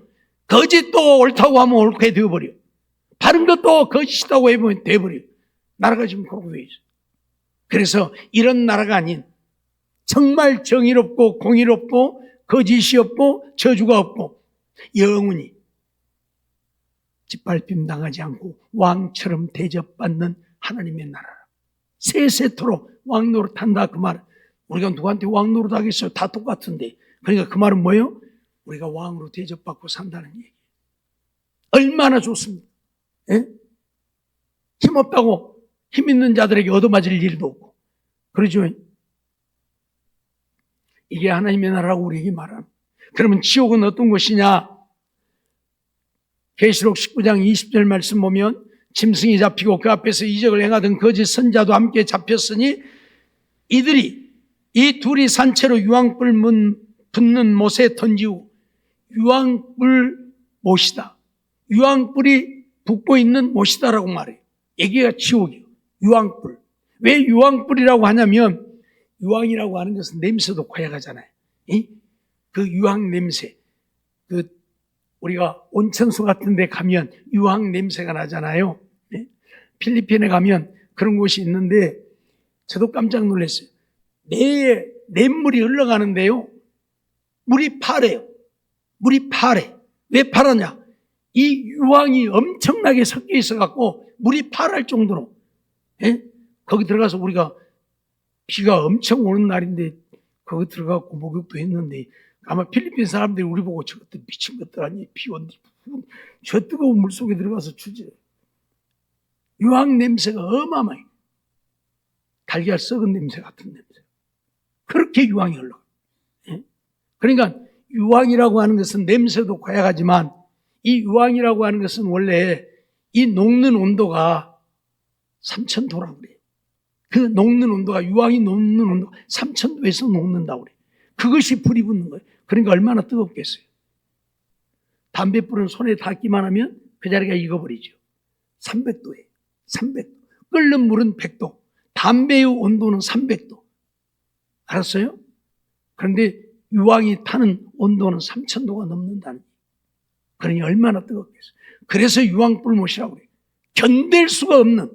거짓도 옳다고 하면 옳게 되어버려요. 바른 것도 거짓이라고 하면 되어버려요. 나라가 지금 그렇게 되어 있어요. 그래서 이런 나라가 아닌 정말 정의롭고 공의롭고 거짓이 없고 저주가 없고 영원히 짓밟힘 당하지 않고 왕처럼 대접받는 하나님의 나라라. 세세토록 왕노릇한다 그 말. 우리가 누구한테 왕노릇 하겠어요? 다 똑같은데. 그러니까 그 말은 뭐예요? 우리가 왕으로 대접받고 산다는 얘기. 얼마나 좋습니까? 예? 힘없다고 힘 있는 자들에게 얻어맞을 일도 없고. 그러죠? 이게 하나님의 나라라고 우리에게 말합니다. 그러면 지옥은 어떤 곳이냐? 계시록 19장 20절 말씀 보면 짐승이 잡히고 그 앞에서 이적을 행하던 거짓 선자도 함께 잡혔으니 이들이 이 둘이 산채로 유황불 붙는 못에 던지고 유황불 못이다. 유황불이 붙고 있는 못이다라고 말해요. 여기가 지옥이에요. 유황불. 왜 유황불이라고 하냐면 유황이라고 하는 것은 냄새도 고약하잖아요. 그 유황 냄새, 우리가 온천수 같은 데 가면 유황 냄새가 나잖아요. 네? 필리핀에 가면 그런 곳이 있는데 저도 깜짝 놀랐어요. 냇물이 흘러가는데요. 물이 파래요. 물이 파래. 왜 파라냐? 이 유황이 엄청나게 섞여 있어갖고 물이 파랄 정도로. 예? 거기 들어가서 우리가 비가 엄청 오는 날인데 거기 들어가고 목욕도 했는데 아마 필리핀 사람들이 우리 보고 저것들 미친 것들 아니 비 온디 저 뜨거운 물 속에 들어가서 주지. 유황 냄새가 어마어마해. 달걀 썩은 냄새 같은 냄새. 그렇게 유황이 흘러. 예? 그러니까 유황이라고 하는 것은 냄새도 고약하지만 이 유황이라고 하는 것은 원래 이 녹는 온도가 3000도라고 그래요. 그 녹는 온도가 유황이 녹는 온도가 3000도에서 녹는다고 그래요. 그것이 불이 붙는 거예요. 그러니까 얼마나 뜨겁겠어요. 담뱃불은 손에 닿기만 하면 그 자리가 익어버리죠. 300도에 300도. 끓는 물은 100도. 담배의 온도는 300도. 알았어요? 그런데 유황이 타는 온도는 3000도가 넘는다는 거예요. 그러니 얼마나 뜨겁겠어요. 그래서 유황불못이라고 해요. 견딜 수가 없는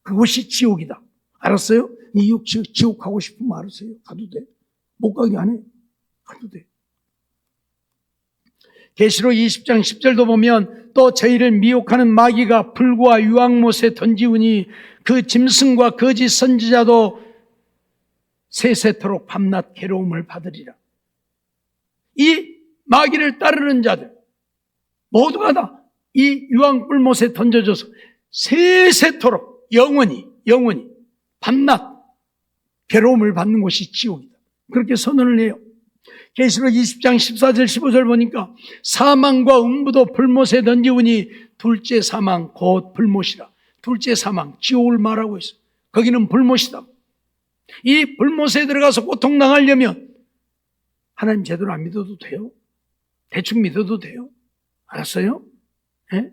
그곳이 지옥이다. 알았어요? 이 지옥 가고 싶으면 알았어요. 가도 돼. 못 가게 안 해. 가도 돼. 계시록 20장 10절도 보면 또 저희를 미혹하는 마귀가 불과 유황못에 던지우니 그 짐승과 거짓 선지자도 세세토록 밤낮 괴로움을 받으리라. 이 마귀를 따르는 자들 모두가 다 이 유황불못에 던져져서 세세토록 영원히 밤낮 괴로움을 받는 곳이 지옥이다. 그렇게 선언을 해요. 계시록 20장 14절 15절 보니까 사망과 음부도 불못에 던지우니 둘째 사망 곧 불못이라. 둘째 사망 지옥을 말하고 있어. 거기는 불못이다. 이 불못에 들어가서 고통당하려면 하나님 제대로 안 믿어도 돼요. 대충 믿어도 돼요. 알았어요? 네?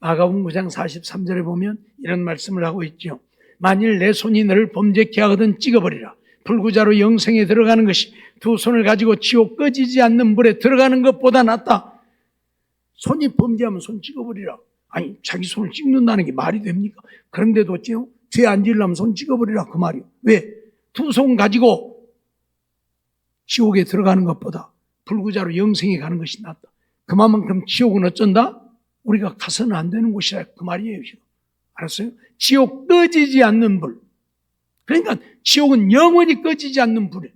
마가복음 9장 43절에 보면 이런 말씀을 하고 있죠. 만일 내 손이 너를 범죄케 하거든 찍어버리라. 불구자로 영생에 들어가는 것이 두 손을 가지고 지옥 꺼지지 않는 물에 들어가는 것보다 낫다. 손이 범죄하면 손 찍어버리라. 아니 자기 손을 찍는다는 게 말이 됩니까? 그런데도 어째요? 죄 안 지으려면 손 찍어버리라 그 말이요. 왜? 두 손 가지고 지옥에 들어가는 것보다 불구자로 영생에 가는 것이 낫다. 그만큼 지옥은 어쩐다? 우리가 가서는 안 되는 곳이라 그 말이에요. 지금. 알았어요? 지옥 꺼지지 않는 불. 그러니까 지옥은 영원히 꺼지지 않는 불이에요.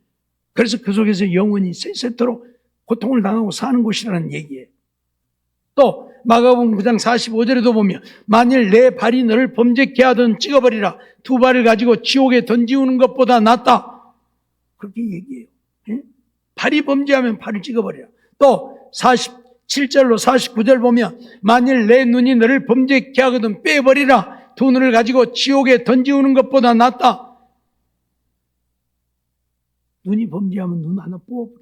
그래서 그 속에서 영원히 세세토록 고통을 당하고 사는 곳이라는 얘기예요. 또 마가복음 9장 45절에도 보면 만일 내 발이 너를 범죄케 하든 찍어버리라. 두 발을 가지고 지옥에 던지우는 것보다 낫다. 그렇게 얘기해요. 예? 발이 범죄하면 발을 찍어버리라. 또 47절로 49절 보면 만일 내 눈이 너를 범죄케 하거든 빼버리라. 두 눈을 가지고 지옥에 던지우는 것보다 낫다. 눈이 범죄하면 눈 하나 뽑아버려.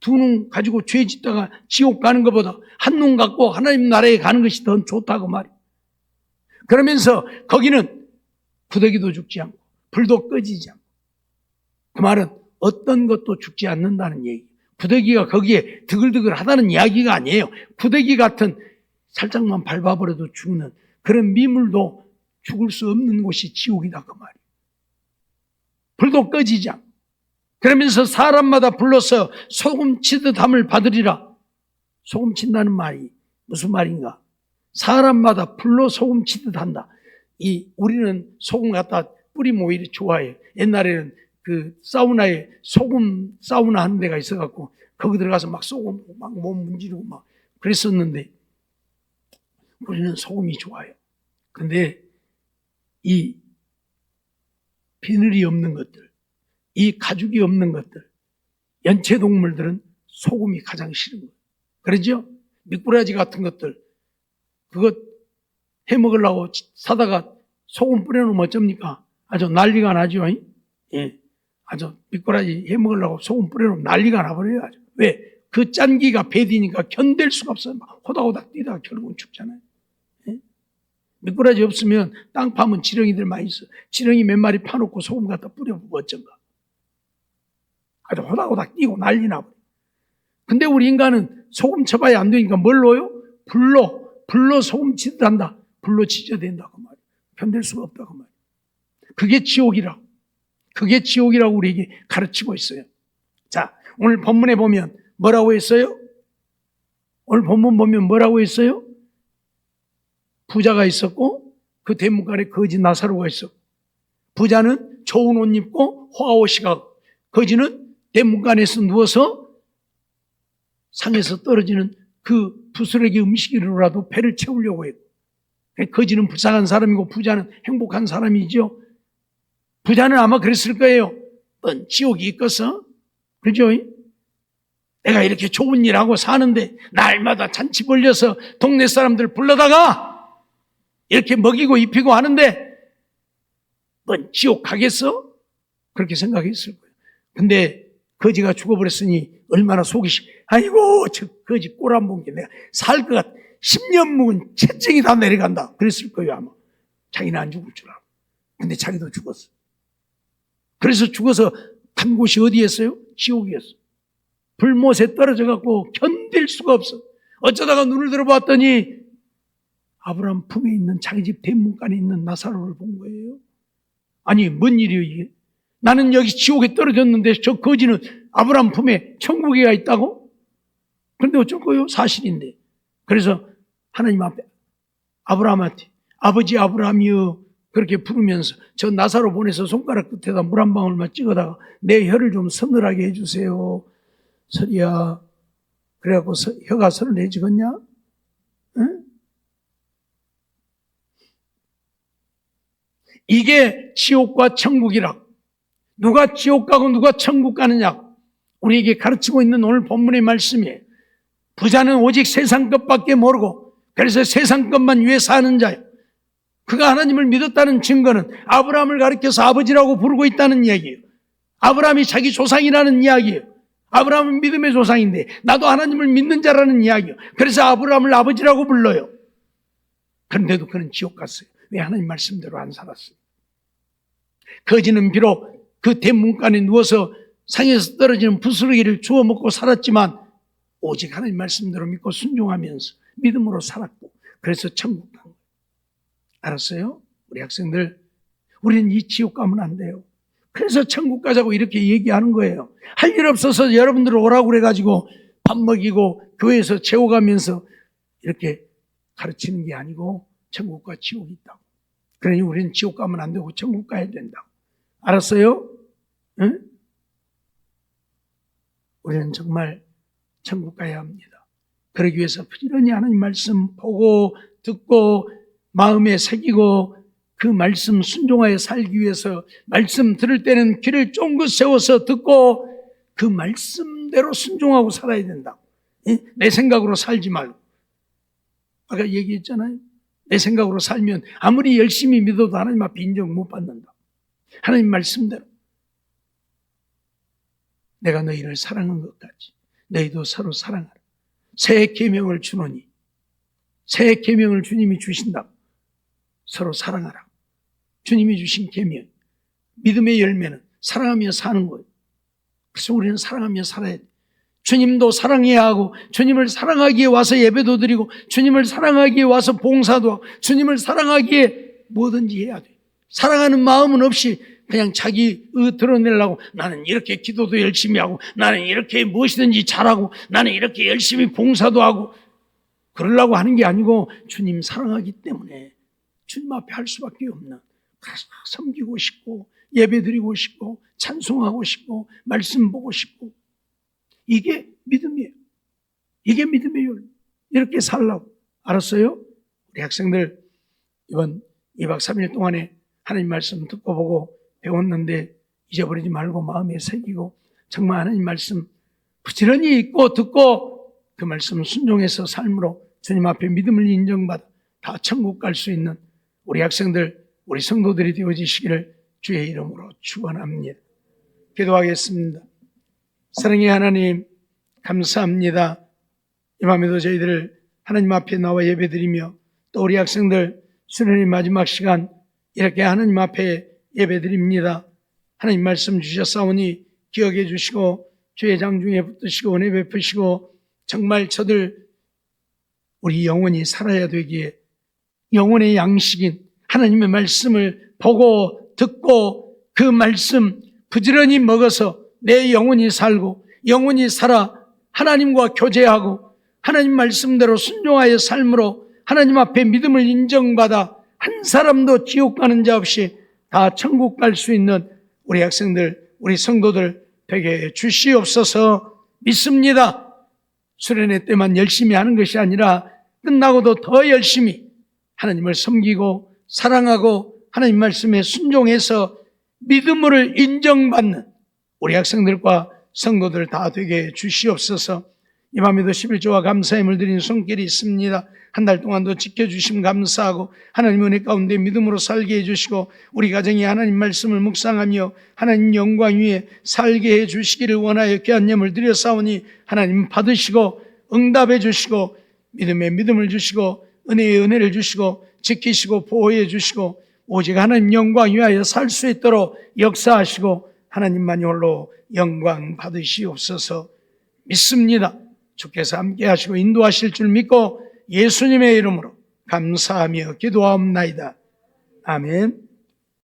두 눈 가지고 죄 짓다가 지옥 가는 것보다 한 눈 갖고 하나님 나라에 가는 것이 더 좋다고 말이에요. 그러면서 거기는 구더기도 죽지 않고 불도 꺼지지 않고 그 말은 어떤 것도 죽지 않는다는 얘기예요. 구더기가 거기에 드글드글 하다는 이야기가 아니에요. 구더기 같은 살짝만 밟아버려도 죽는 그런 미물도 죽을 수 없는 곳이 지옥이다 그 말이에요. 불도 꺼지지 않고 그러면서 사람마다 불러서 소금 치듯 함을 받으리라. 소금 친다는 말이 무슨 말인가? 사람마다 불로 소금 치듯 한다. 우리는 소금 갖다 뿌리면 오히려 좋아해요. 옛날에는 그 사우나에 소금 사우나 하는 데가 있어갖고 거기 들어가서 막 소금 막 몸 문지르고 막 그랬었는데 우리는 소금이 좋아요. 근데 이 비늘이 없는 것들, 이 가죽이 없는 것들, 연체동물들은 소금이 가장 싫은 거예요. 그러죠? 미꾸라지 같은 것들, 그거 해 먹으려고 사다가 소금 뿌려놓으면 어쩝니까? 아주 난리가 나죠. 예. 아주 미꾸라지 해 먹으려고 소금 뿌려놓으면 난리가 나버려요. 아주. 왜? 그 짠기가 배디니까 견딜 수가 없어요. 막 호닥호닥 뛰다가 결국은 죽잖아요. 예? 미꾸라지 없으면 땅 파면 지렁이들 많이 있어. 지렁이 몇 마리 파놓고 소금 갖다 뿌려보고 어쩐가. 아주 호닥호닥 뛰고 난리 나버려. 근데 우리 인간은 소금 쳐봐야 안 되니까 뭘로요? 불로 소금 치듯 한다. 불로 지져야 된다. 그 말이에요. 견딜 수가 없다. 그 말이에요. 그게 지옥이라고. 그게 지옥이라고 우리에게 가르치고 있어요. 자, 오늘 본문에 보면 뭐라고 했어요? 오늘 본문 보면 뭐라고 했어요? 부자가 있었고 그 대문간에 거지 나사로가 있었고, 부자는 좋은 옷 입고 호화옷이 가고 거지는 대문간에서 누워서 상에서 떨어지는 그 부스러기 음식으로라도 배를 채우려고 했고, 거지는 불쌍한 사람이고 부자는 행복한 사람이죠. 부자는 아마 그랬을 거예요. 지옥이 있겠어? 그죠? 내가 이렇게 좋은 일 하고 사는데 날마다 잔치 벌려서 동네 사람들 불러다가 이렇게 먹이고 입히고 하는데 넌 지옥 가겠어? 그렇게 생각했을 거예요. 근데 거지가 죽어버렸으니 얼마나 속이 아이고 저 거지 꼴 안 본 게 내가 살 것 같아. 10년 묵은 채증이 다 내려간다. 그랬을 거예요 아마. 자기는 안 죽을 줄 알고. 근데 자기도 죽었어. 그래서 죽어서 간 곳이 어디였어요? 지옥이었어. 불못에 떨어져 갖고 견딜 수가 없어. 어쩌다가 눈을 들어봤더니 아브라함 품에 있는 자기 집 대문간에 있는 나사로를 본 거예요. 아니 뭔 일이에요 이게? 나는 여기 지옥에 떨어졌는데 저 거지는 아브라함 품에 천국에 가 있다고? 그런데 어쩔 거예요? 사실인데. 그래서 하나님 앞에 아브라함한테 아버지 아브라함이여 그렇게 부르면서 저 나사로 보내서 손가락 끝에다 물 한 방울만 찍어다가 내 혀를 좀 서늘하게 해주세요. 설이야. 그래갖고 혀가 서늘해지겠냐? 응? 이게 지옥과 천국이라. 누가 지옥 가고 누가 천국 가느냐? 우리에게 가르치고 있는 오늘 본문의 말씀이에요. 부자는 오직 세상 것밖에 모르고 그래서 세상 것만 위해 사는 자예요. 그가 하나님을 믿었다는 증거는 아브라함을 가리켜서 아버지라고 부르고 있다는 이야기예요. 아브라함이 자기 조상이라는 이야기예요. 아브라함은 믿음의 조상인데 나도 하나님을 믿는 자라는 이야기예요. 그래서 아브라함을 아버지라고 불러요. 그런데도 그는 지옥 갔어요. 왜? 하나님 말씀대로 안 살았어요. 거지는 비록 그 대문간에 누워서 상에서 떨어지는 부스러기를 주워 먹고 살았지만 오직 하나님 말씀대로 믿고 순종하면서 믿음으로 살았고 그래서 천국 간 거예요. 알았어요? 우리 학생들, 우리는 이 지옥 가면 안 돼요. 그래서 천국 가자고 이렇게 얘기하는 거예요. 할 일 없어서 여러분들 오라고 그래가지고 밥 먹이고 교회에서 재워가면서 이렇게 가르치는 게 아니고 천국과 지옥이 있다고. 그러니 우리는 지옥 가면 안 되고 천국 가야 된다고. 알았어요? 응? 우리는 정말 천국 가야 합니다. 그러기 위해서 부지런히 하나님 말씀 보고 듣고 마음에 새기고 그 말씀 순종하여 살기 위해서 말씀 들을 때는 귀를 쫑긋 세워서 듣고 그 말씀대로 순종하고 살아야 된다. 내 생각으로 살지 말고. 아까 얘기했잖아요. 내 생각으로 살면 아무리 열심히 믿어도 하나님 앞에 인정 못 받는다. 하나님 말씀대로 내가 너희를 사랑한 것 같이 너희도 서로 사랑하라. 새 계명을 주노니 새 계명을 주님이 주신다. 서로 사랑하라. 주님이 주신 계명, 믿음의 열매는 사랑하며 사는 거예요. 그래서 우리는 사랑하며 살아야 돼. 주님도 사랑해야 하고 주님을 사랑하기에 와서 예배도 드리고 주님을 사랑하기에 와서 봉사도 하고 주님을 사랑하기에 뭐든지 해야 돼. 사랑하는 마음은 없이 그냥 자기 드러내려고 나는 이렇게 기도도 열심히 하고 나는 이렇게 무엇이든지 잘하고 나는 이렇게 열심히 봉사도 하고 그러려고 하는 게 아니고 주님 사랑하기 때문에 주님 앞에 할 수밖에 없는, 가서 섬기고 싶고 예배 드리고 싶고 찬송하고 싶고 말씀 보고 싶고 이게 믿음이에요. 이게 믿음이에요. 이렇게 살라고. 알았어요? 우리 학생들 이번 2박 3일 동안에 하나님 말씀 듣고 보고 배웠는데 잊어버리지 말고 마음에 새기고 정말 하나님 말씀 부지런히 읽고 듣고 그 말씀 순종해서 삶으로 주님 앞에 믿음을 인정받아 다 천국 갈 수 있는 우리 학생들, 우리 성도들이 되어지시기를 주의 이름으로 축원합니다. 기도하겠습니다. 사랑의 하나님, 감사합니다. 이 밤에도 저희들 하나님 앞에 나와 예배드리며 또 우리 학생들 수련의 마지막 시간 이렇게 하나님 앞에 예배드립니다. 하나님 말씀 주셨사오니 기억해 주시고 주의 장중에 붙드시고 은혜 베푸시고 정말 저들 우리 영혼이 살아야 되기에 영혼의 양식인 하나님의 말씀을 보고 듣고 그 말씀 부지런히 먹어서 내 영혼이 살고 영혼이 살아 하나님과 교제하고 하나님 말씀대로 순종하여 삶으로 하나님 앞에 믿음을 인정받아 한 사람도 지옥 가는 자 없이 다 천국 갈 수 있는 우리 학생들, 우리 성도들 되게 주시옵소서. 믿습니다. 수련회 때만 열심히 하는 것이 아니라 끝나고도 더 열심히 하나님을 섬기고 사랑하고 하나님 말씀에 순종해서 믿음을 인정받는 우리 학생들과 성도들 다 되게 주시옵소서. 이 밤에도 11조와 감사함을 드리는 손길이 있습니다. 한 달 동안도 지켜주심 감사하고 하나님 은혜 가운데 믿음으로 살게 해주시고 우리 가정이 하나님 말씀을 묵상하며 하나님 영광 위에 살게 해주시기를 원하여 귀한 예물 드렸사오니 하나님 받으시고 응답해 주시고 믿음에 믿음을 주시고 은혜에 은혜를 주시고 지키시고 보호해 주시고 오직 하나님 영광 위하여 살 수 있도록 역사하시고 하나님만이 홀로 영광 받으시옵소서. 믿습니다. 주께서 함께 하시고 인도하실 줄 믿고 예수님의 이름으로 감사하며 기도하옵나이다. 아멘.